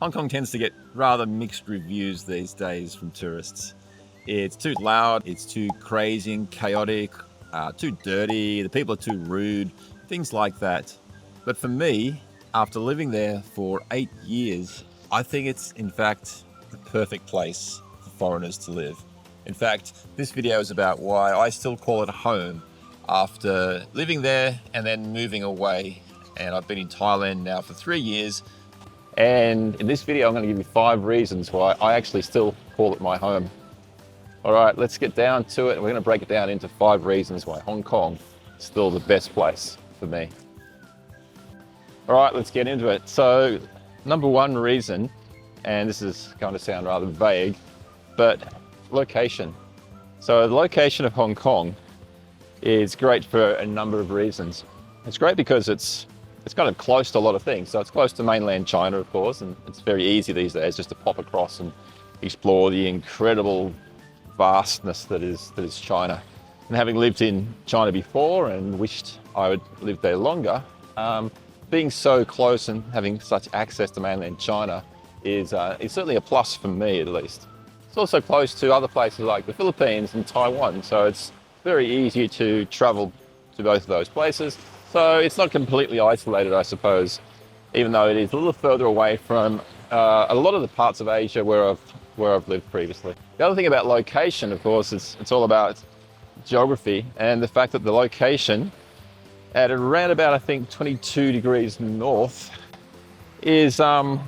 Hong Kong tends to get rather mixed reviews these days from tourists. It's too loud, it's too crazy and chaotic, too dirty, the people are too rude, things like that. But for me, after living there for 8 years, I think it's in fact the perfect place for foreigners to live. In fact, this video is about why I still call it home after living there and then moving away. And I've been in Thailand now for 3 years. And in this video, I'm going to give you 5 reasons why I actually still call it my home. All right, let's get down to it. We're going to break it down into 5 reasons why Hong Kong is still the best place for me. All right, let's get into it. So, number 1 reason, and this is going to sound rather vague, but location. So the location of Hong Kong is great for a number of reasons. It's great because it's kind of close to a lot of things. So it's close to mainland China, of course, and it's very easy these days just to pop across and explore the incredible vastness that is China. And having lived in China before and wished I would live there longer, being so close and having such access to mainland China is certainly a plus for me, at least. It's also close to other places like the Philippines and Taiwan, so it's very easy to travel to both of those places. So it's not completely isolated, I suppose, even though it is a little further away from a lot of the parts of Asia where I've lived previously. The other thing about location, of course, is it's all about geography and the fact that the location at around about, I think, 22 degrees north is not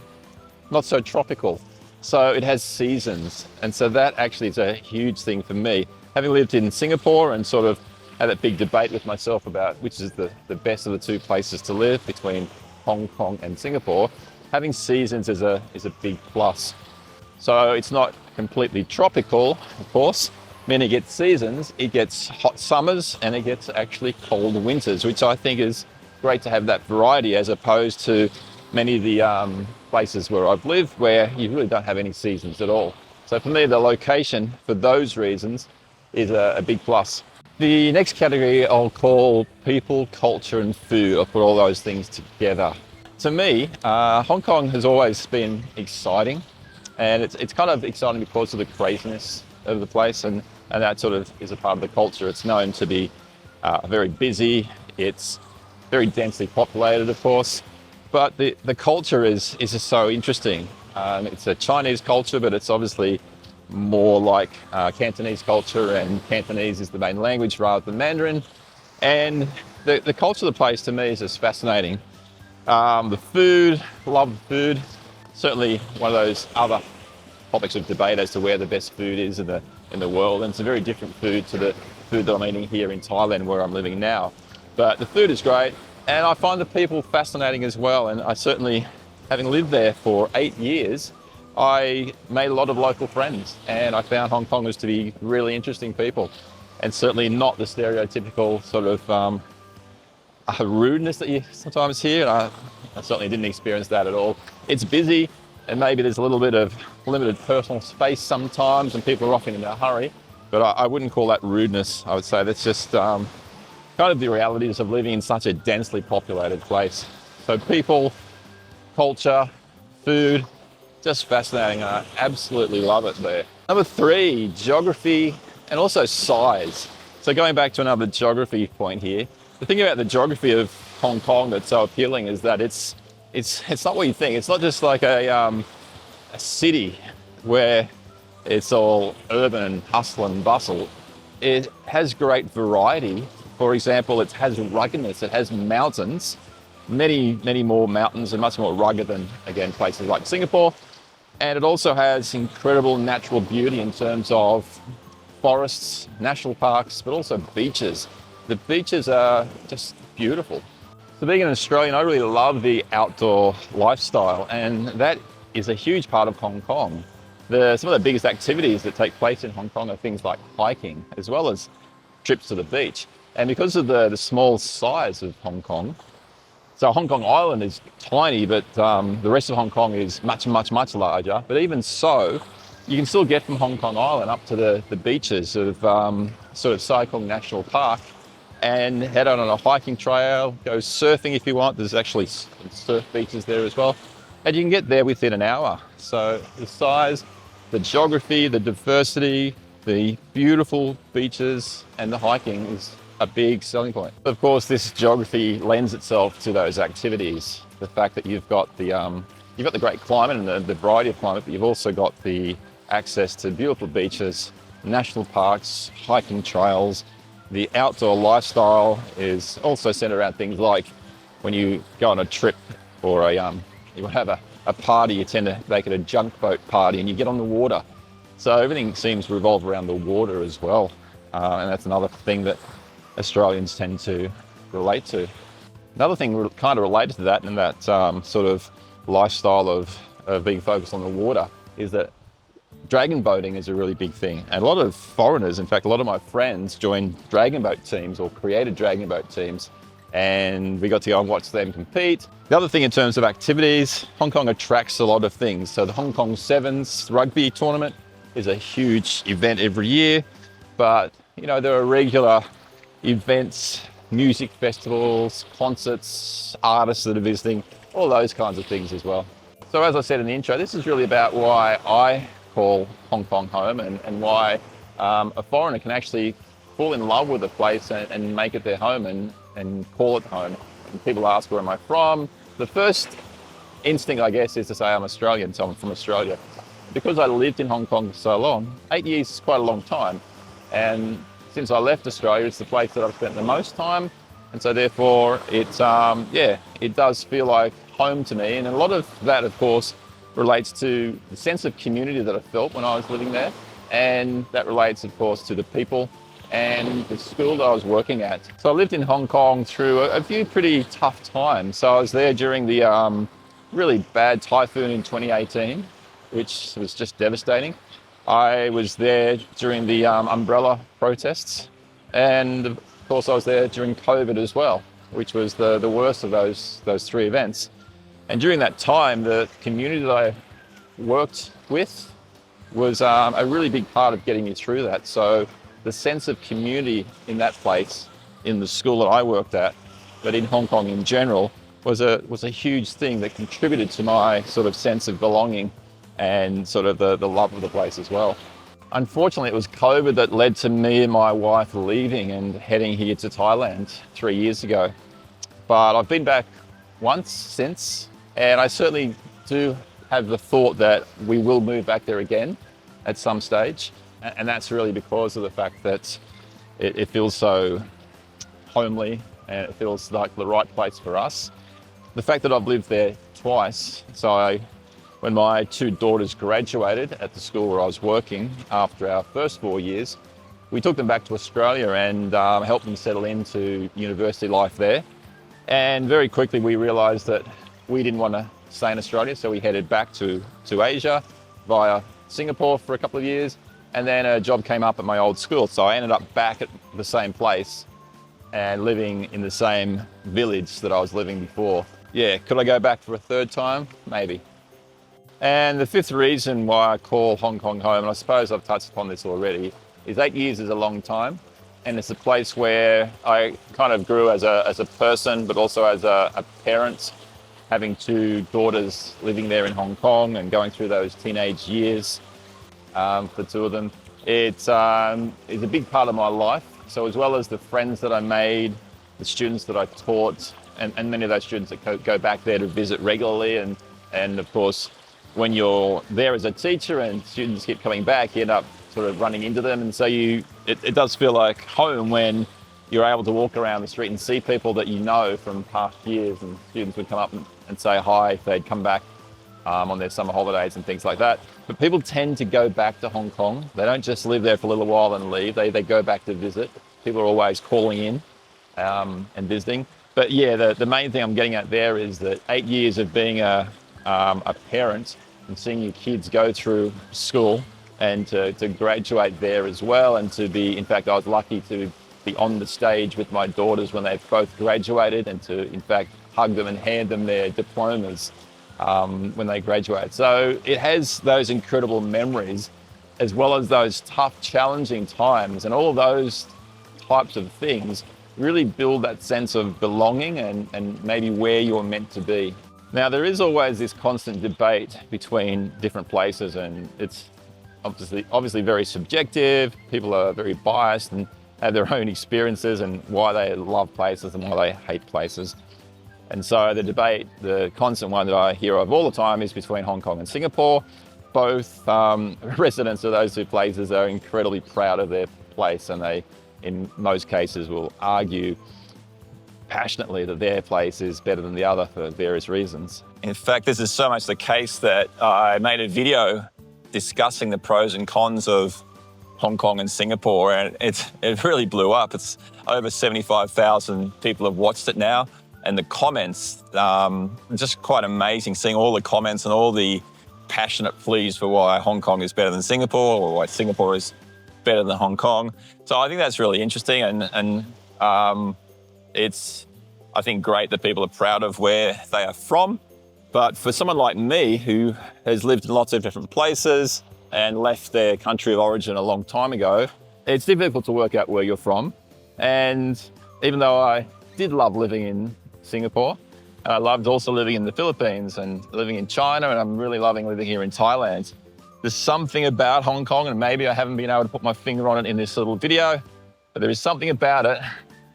so tropical. So it has seasons. And so that actually is a huge thing for me. Having lived in Singapore and sort of had that big debate with myself about which is the best of the 2 places to live between Hong Kong and Singapore, having seasons is a big plus. So it's not completely tropical, of course. When it gets seasons, it gets hot summers and it gets actually cold winters, which I think is great to have that variety as opposed to many of the places where I've lived where you really don't have any seasons at all. So for me, the location for those reasons is a big plus. The next category I'll call people, culture and food. I'll put all those things together. To me, Hong Kong has always been exciting, and it's kind of exciting because of the craziness of the place, and that sort of is a part of the culture. It's known to be very busy. It's very densely populated, of course, but the culture is just so interesting. It's a Chinese culture, but it's obviously more like Cantonese culture, and Cantonese is the main language rather than Mandarin. And the culture of the place to me is just fascinating. The food, love the food. Certainly one of those other topics of debate as to where the best food is in the world, and it's a very different food to the food that I'm eating here in Thailand where I'm living now. But the food is great, and I find the people fascinating as well. And I certainly, having lived there for 8 years, I made a lot of local friends, and I found Hong Kongers to be really interesting people, and certainly not the stereotypical sort of rudeness that you sometimes hear. And I certainly didn't experience that at all. It's busy, and maybe there's a little bit of limited personal space sometimes, and people are often in a hurry, but I wouldn't call that rudeness. I would say that's just kind of the realities of living in such a densely populated place. So people, culture, food, just fascinating. I absolutely love it there. Number 3, geography and also size. So going back to another geography point here, the thing about the geography of Hong Kong that's so appealing is that it's not what you think. It's not just like a city where it's all urban and hustle and bustle. It has great variety. For example, it has ruggedness. It has mountains, many more mountains, and much more rugged than, again, places like Singapore. And it also has incredible natural beauty in terms of forests, national parks, but also beaches. The beaches are just beautiful. So being an Australian, I really love the outdoor lifestyle, and that is a huge part of Hong Kong. Some of the biggest activities that take place in Hong Kong are things like hiking, as well as trips to the beach. And because of the small size of Hong Kong, so Hong Kong Island is tiny, but the rest of Hong Kong is much larger. But even so, you can still get from Hong Kong Island up to the beaches of sort of Sai Kung National Park and head out on a hiking trail, go surfing if you want. There's actually surf beaches there as well. and you can get there within an hour. So the size, the geography, the diversity, the beautiful beaches and the hiking is a big selling point. Of course, this geography lends itself to those activities. The fact that you've got the great climate and the variety of climate, but you've also got the access to beautiful beaches, national parks, hiking trails. The outdoor lifestyle is also centered around things like when you go on a trip or you have a party, you tend to make it a junk boat party and you get on the water. So everything seems to revolve around the water as well. And that's another thing that Australians tend to relate to. Another thing kind of related to that and that sort of lifestyle of being focused on the water is that dragon boating is a really big thing. And a lot of foreigners, in fact, a lot of my friends joined dragon boat teams or created dragon boat teams, and we got to go and watch them compete. The other thing in terms of activities, Hong Kong attracts a lot of things. So the Hong Kong Sevens rugby tournament is a huge event every year, but you know, there are regular events, music festivals, concerts, artists that are visiting, all those kinds of things as well. So as I said in the intro, this is really about why I call Hong Kong home and why a foreigner can actually fall in love with a place and make it their home and call it home. And people ask, where am I from? The first instinct, I guess, is to say I'm Australian, so I'm from Australia. Because I lived in Hong Kong for so long, 8 years is quite a long time. And since I left Australia, it's the place that I've spent the most time. And so therefore, it does feel like home to me. And a lot of that, of course, relates to the sense of community that I felt when I was living there. And that relates, of course, to the people and the school that I was working at. So I lived in Hong Kong through a few pretty tough times. So I was there during the really bad typhoon in 2018, which was just devastating. I was there during the umbrella protests. And of course, I was there during COVID as well, which was the worst of those three events. And during that time, the community that I worked with was a really big part of getting me through that. So the sense of community in that place, in the school that I worked at, but in Hong Kong in general, was a huge thing that contributed to my sort of sense of belonging and sort of the love of the place as well. Unfortunately, it was COVID that led to me and my wife leaving and heading here to Thailand 3 years ago. But I've been back once since, and I certainly do have the thought that we will move back there again at some stage. And that's really because of the fact that it feels so homely and it feels like the right place for us. The fact that I've lived there twice, when my two daughters graduated at the school where I was working after our first 4 years, we took them back to Australia and helped them settle into university life there. And very quickly we realised that we didn't want to stay in Australia, so we headed back to Asia via Singapore for a couple of years, and then a job came up at my old school, so I ended up back at the same place and living in the same village that I was living before. Yeah, could I go back for a third time? Maybe. And the fifth reason why I call Hong Kong home, and I suppose I've touched upon this already, is 8 years is a long time. And it's a place where I kind of grew as a person, but also as a parent, having two daughters living there in Hong Kong and going through those teenage years for the two of them. It's a big part of my life. So as well as the friends that I made, the students that I taught, and many of those students that go back there to visit regularly, and of course, when you're there as a teacher and students keep coming back, you end up sort of running into them. And so it does feel like home when you're able to walk around the street and see people that you know from past years, and students would come up and say hi if they'd come back on their summer holidays and things like that. But people tend to go back to Hong Kong. They don't just live there for a little while and leave. They go back to visit. People are always calling in and visiting. But yeah, the main thing I'm getting at there is that 8 years of being a parent and seeing your kids go through school and to graduate there as well, and to be, in fact, I was lucky to be on the stage with my daughters when they both graduated, and to, in fact, hug them and hand them their diplomas when they graduate. So it has those incredible memories, as well as those tough, challenging times, and all of those types of things really build that sense of belonging and maybe where you're meant to be. Now, there is always this constant debate between different places, and it's obviously very subjective. People are very biased and have their own experiences and why they love places and why they hate places. And so the debate, the constant one that I hear of all the time, is between Hong Kong and Singapore. Both residents of those two places are incredibly proud of their place, and they, in most cases, will argue passionately that their place is better than the other for various reasons. In fact, this is so much the case that I made a video discussing the pros and cons of Hong Kong and Singapore, and it really blew up. It's over 75,000 people have watched it now, and the comments, just quite amazing, seeing all the comments and all the passionate pleas for why Hong Kong is better than Singapore, or why Singapore is better than Hong Kong. So I think that's really interesting, and it's, I think, great that people are proud of where they are from. But for someone like me, who has lived in lots of different places and left their country of origin a long time ago, it's difficult to work out where you're from. And even though I did love living in Singapore, I loved also living in the Philippines and living in China, and I'm really loving living here in Thailand, there's something about Hong Kong, and maybe I haven't been able to put my finger on it in this little video, but there is something about it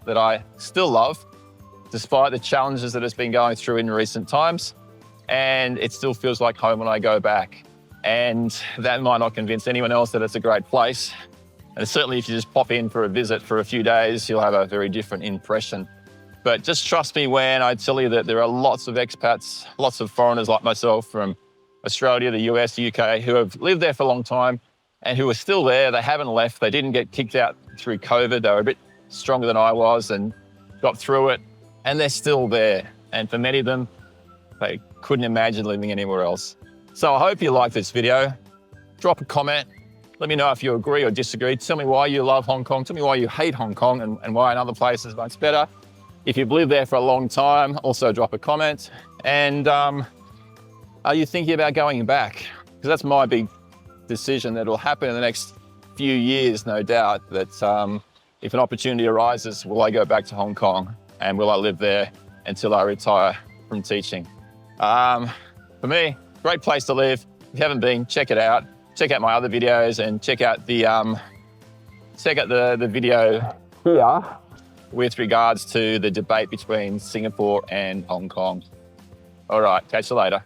that I still love, despite the challenges that it's been going through in recent times. And it still feels like home when I go back. And that might not convince anyone else that it's a great place. And certainly if you just pop in for a visit for a few days, you'll have a very different impression. But just trust me when I tell you that there are lots of expats, lots of foreigners like myself from Australia, the US, the UK, who have lived there for a long time and who are still there. They haven't left. They didn't get kicked out through COVID. They were a bit stronger than I was and got through it, and they're still there. And for many of them, they couldn't imagine living anywhere else. So I hope you like this video. Drop a comment. Let me know if you agree or disagree. Tell me why you love Hong Kong. Tell me why you hate Hong Kong and why another place is much better. If you've lived there for a long time, also drop a comment. And are you thinking about going back? Because that's my big decision that will happen in the next few years, no doubt, that if an opportunity arises, will I go back to Hong Kong, and will I live there until I retire from teaching? For me, great place to live. If you haven't been, check it out. Check out my other videos and check out the video here with regards to the debate between Singapore and Hong Kong. All right, catch you later.